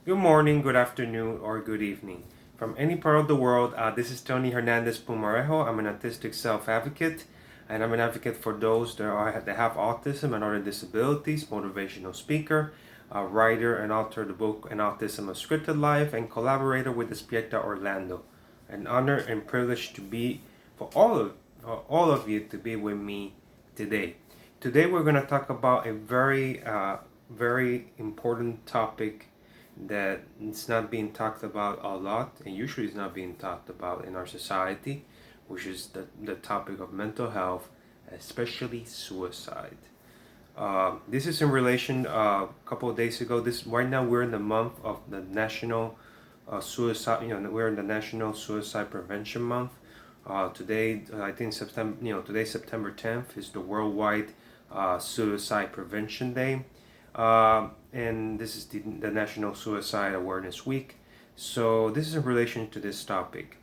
Good morning, good afternoon, or good evening. From any part of the world, this is Tony Hernandez Pumarejo. I'm an autistic self-advocate, and I'm an advocate for those that have autism and other disabilities, motivational speaker, writer and author of the book An Autism, A Scripted Life, and collaborator with Despierta Orlando. An honor and privilege to be for all of you to be with me today. Today we're going to talk about a very important topic that it's not being talked about a lot, and usually it's not being talked about in our society, which is the topic of mental health, especially suicide. This is in relation a couple of days ago. This right now we're in the month of the national suicide. We're in the National Suicide Prevention Month. Today, I think September. Today September 10th is the Worldwide Suicide Prevention Day. And this is the National Suicide Awareness Week. So this is in relation to this topic.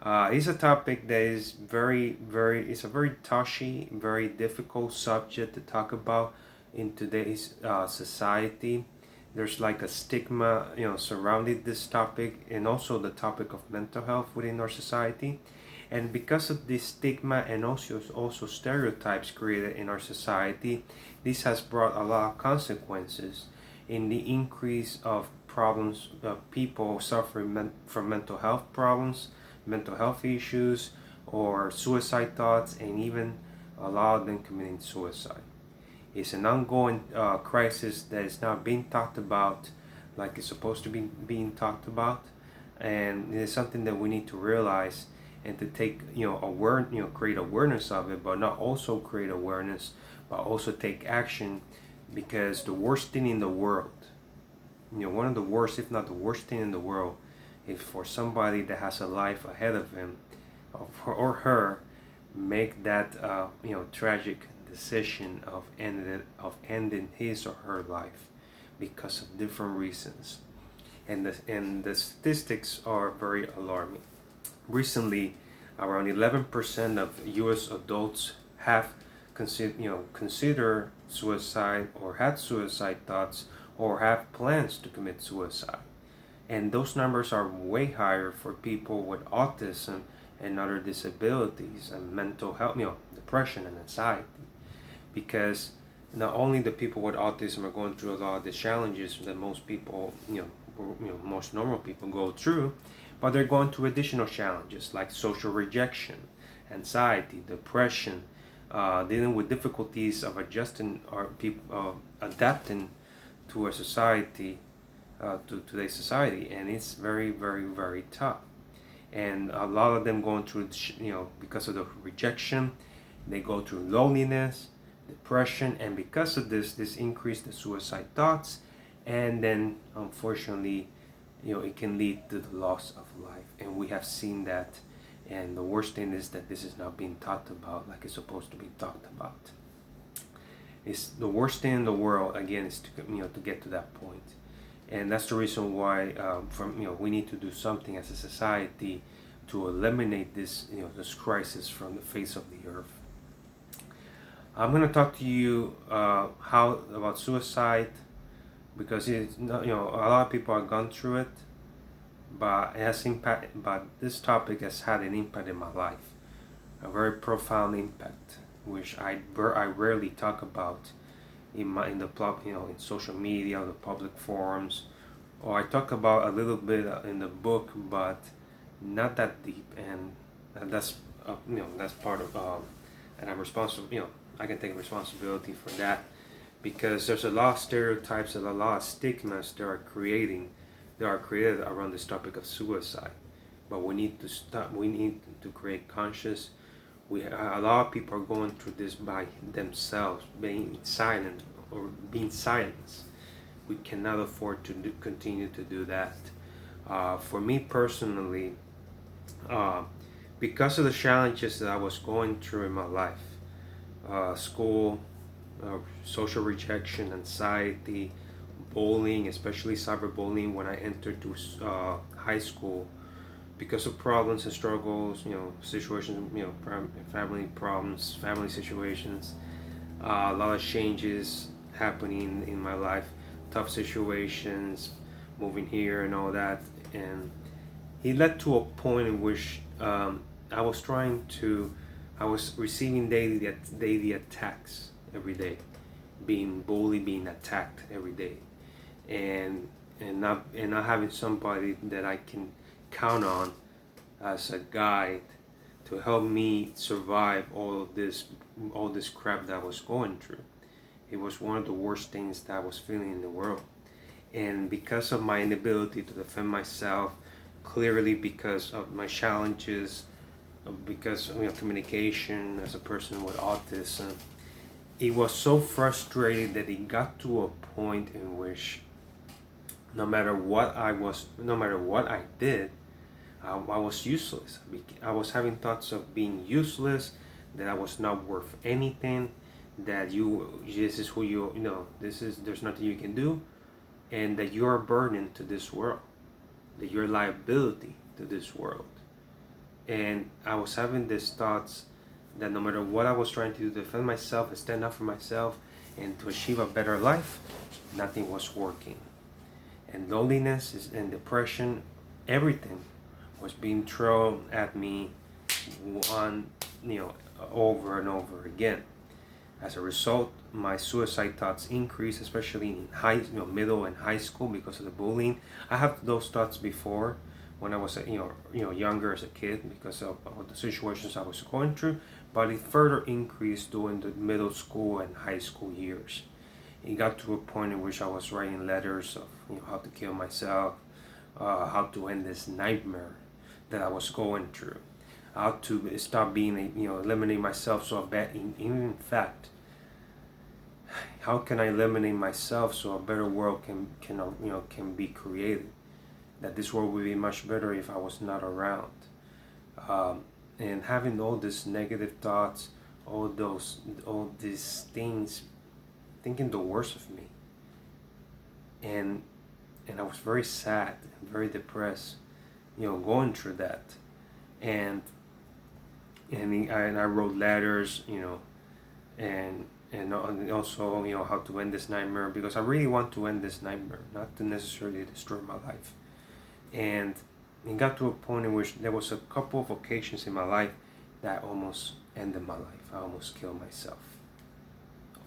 It's a topic that is it's a very touchy, very difficult subject to talk about in today's society. There's like a stigma, surrounding this topic, and also the topic of mental health within our society. And because of this stigma and also stereotypes created in our society, this has brought a lot of consequences in the increase of problems of people suffering from mental health problems, mental health issues, or suicide thoughts, and even a lot of them committing suicide. It's an ongoing crisis that is not being talked about like it's supposed to be being talked about, and it is something that we need to realize and to take create awareness of it, but not also create awareness, but also take action, because the worst thing in the world, one of the worst, if not the worst thing in the world, is for somebody that has a life ahead of him or her make that tragic decision of ending his or her life because of different reasons, and the statistics are very alarming. Recently, around 11% of U.S. adults have consider suicide or had suicide thoughts or have plans to commit suicide. And those numbers are way higher for people with autism and other disabilities and mental health, depression and anxiety. Because not only the people with autism are going through a lot of the challenges that most people, most normal people go through, but they're going through additional challenges like social rejection, anxiety, depression, dealing with difficulties of adjusting or people adapting to a society, to today's society, and it's very tough. And a lot of them going through, because of the rejection, they go through loneliness, depression, and because of this increase the suicide thoughts, and then unfortunately, it can lead to the loss of life, and we have seen that. And the worst thing is that this is not being talked about like it's supposed to be talked about. It's the worst thing in the world, again, is to get to that point. And that's the reason why we need to do something as a society to eliminate this crisis from the face of the earth. I'm going to talk to you about suicide, because it's not, a lot of people have gone through it, but it has impact. But this topic has had an impact in my life, a very profound impact, which I rarely talk about in social media, the public forums, or I talk about a little bit in the book, but not that deep. And that's that's part of and I'm responsible. I can take responsibility for that, because there's a lot of stereotypes and a lot of stigmas that are created around this topic of suicide. But we need to stop. We need to create conscious. A lot of people are going through this by themselves, being silent or being silenced. We cannot afford to continue to do that. For me personally, because of the challenges that I was going through in my life, school, social rejection, anxiety, bullying, especially cyberbullying when I entered to high school, because of problems and struggles, situations, family problems, family situations, a lot of changes happening in my life, tough situations, moving here and all that. And he led to a point in which I was trying to, I was receiving daily attacks every day, being bullied, being attacked every day, and not having somebody that I can count on as a guide to help me survive all this crap that I was going through. It was one of the worst things that I was feeling in the world. And because of my inability to defend myself, clearly because of my challenges, because of communication as a person with autism, it was so frustrating that it got to a point in which no matter what I did, I was useless. I was having thoughts of being useless, that I was not worth anything, that this is who there's nothing you can do, and that you're a burden to this world, that you're a liability to this world. And I was having these thoughts that no matter what I was trying to do to defend myself and stand up for myself and to achieve a better life, nothing was working. And loneliness and depression, everything was being thrown at me on, over and over again. As a result, my suicide thoughts increased, especially in middle and high school, because of the bullying. I had those thoughts before when I was, younger as a kid, because of the situations I was going through. But it further increased during the middle school and high school years. It got to a point in which I was writing letters of how to kill myself, how to end this nightmare that I was going through, how to stop being, eliminate myself so bad. In fact, how can I eliminate myself so a better world can be created? That this world would be much better if I was not around. And having all these negative thoughts, all these things, thinking the worst of me, and I was very sad and very depressed, going through that, and I wrote letters, and also how to end this nightmare, because I really want to end this nightmare, not to necessarily destroy my life. And it got to a point in which there was a couple of occasions in my life that almost ended my life. I almost killed myself.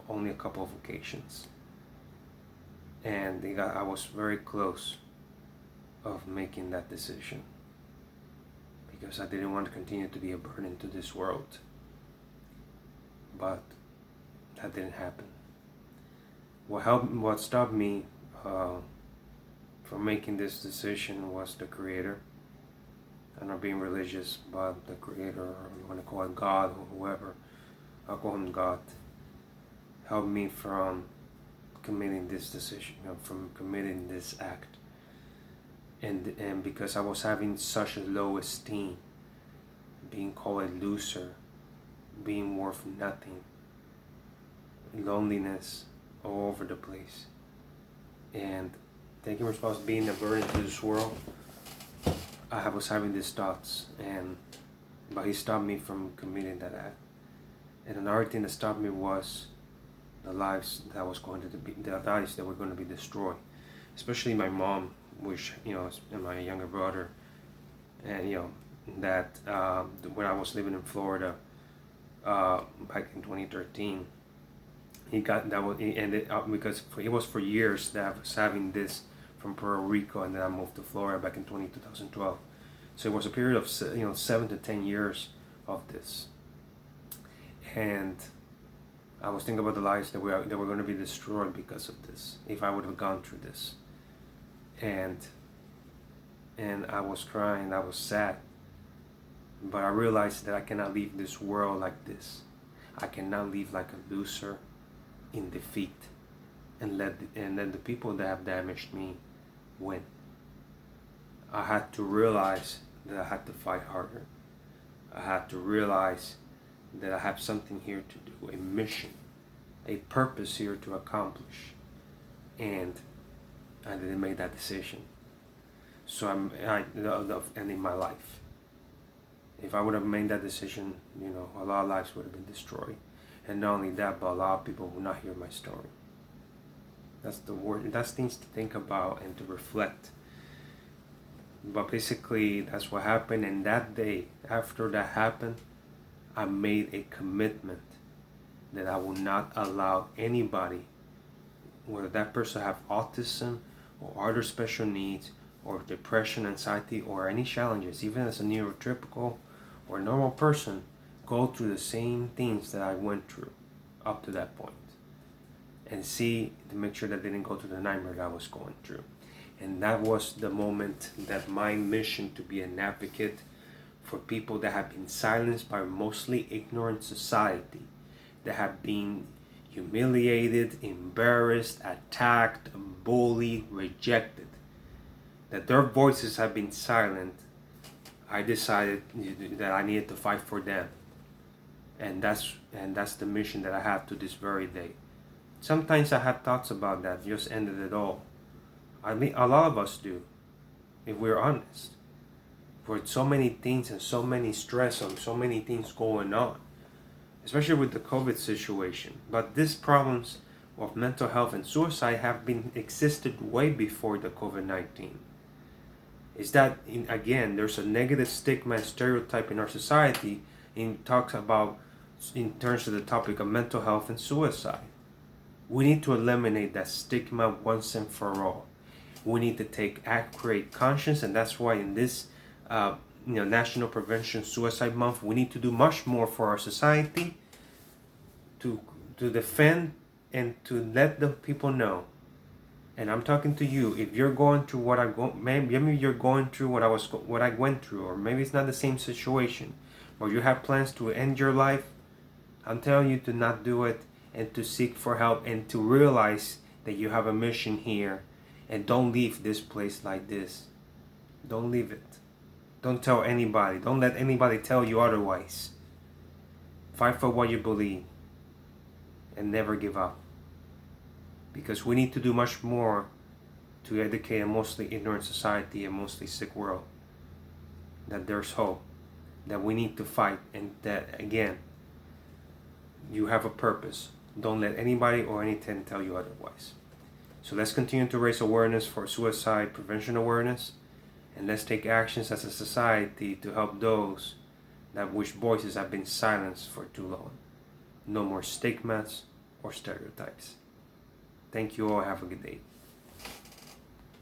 Only a couple of occasions. And I was very close of making that decision, because I didn't want to continue to be a burden to this world. But that didn't happen. What stopped me from making this decision was the Creator. I'm not being religious, but the Creator, or you want to call it God or whoever, I'll call him God, helped me from committing this decision, from committing this act. And because I was having such a low esteem, being called a loser, being worth nothing, loneliness all over the place, and taking responsibility, being a burden to this world, I was having these thoughts, but he stopped me from committing that act. And another thing that stopped me was the lives that were going to be destroyed, especially my mom, which and my younger brother, and that when I was living in Florida back in 2013, he ended up, because it was for years that I was having this from Puerto Rico, and then I moved to Florida back in 2012. So it was a period of 7 to 10 years of this, and I was thinking about the lives that were going to be destroyed because of this, if I would have gone through this. And I was crying, I was sad, but I realized that I cannot leave this world like this. I cannot live like a loser in defeat, and let the people that have damaged me win. I had to realize that I had to fight harder. I had to realize that I have something here to do, a mission, a purpose here to accomplish, and I didn't make that decision. So ending my life. If I would have made that decision, a lot of lives would have been destroyed. And not only that, but a lot of people would not hear my story. That's the word. That's things to think about and to reflect. But basically, that's what happened. And that day, after that happened, I made a commitment that I will not allow anybody, whether that person have autism or other special needs or depression, anxiety, or any challenges, even as a neurotypical or normal person, go through the same things that I went through up to that point, and see to make sure that they didn't go through the nightmare that I was going through. And that was the moment that my mission to be an advocate for people that have been silenced by mostly ignorant society, that have been humiliated, embarrassed, attacked, bullied, rejected, that their voices have been silent. I decided that I needed to fight for them. And that's the mission that I have to this very day. Sometimes I have thoughts about that, just ended it all. I mean, a lot of us do, if we're honest. For so many things and so many stress and so many things going on, especially with the COVID situation. But these problems of mental health and suicide have been existed way before the COVID-19. Is that, again, there's a negative stigma and stereotype in our society in talks about, in terms of the topic of mental health and suicide. We need to eliminate that stigma once and for all. We need to take accurate conscience, and that's why in this National Prevention Suicide Month, we need to do much more for our society to defend and to let the people know. And I'm talking to you. If you're going through what maybe you're going through what I went through, or maybe it's not the same situation, or you have plans to end your life, I'm telling you to not do it, and to seek for help, and to realize that you have a mission here, and don't leave this place like this. Don't leave it. Don't tell anybody. Don't let anybody tell you otherwise. Fight for what you believe, and never give up. Because we need to do much more to educate a mostly ignorant society, a mostly sick world. That there's hope. That we need to fight, and that, again, you have a purpose. Don't let anybody or anything tell you otherwise. So let's continue to raise awareness for suicide prevention awareness, and let's take actions as a society to help those that which voices have been silenced for too long. No more stigmas or stereotypes. Thank you all. Have a good day.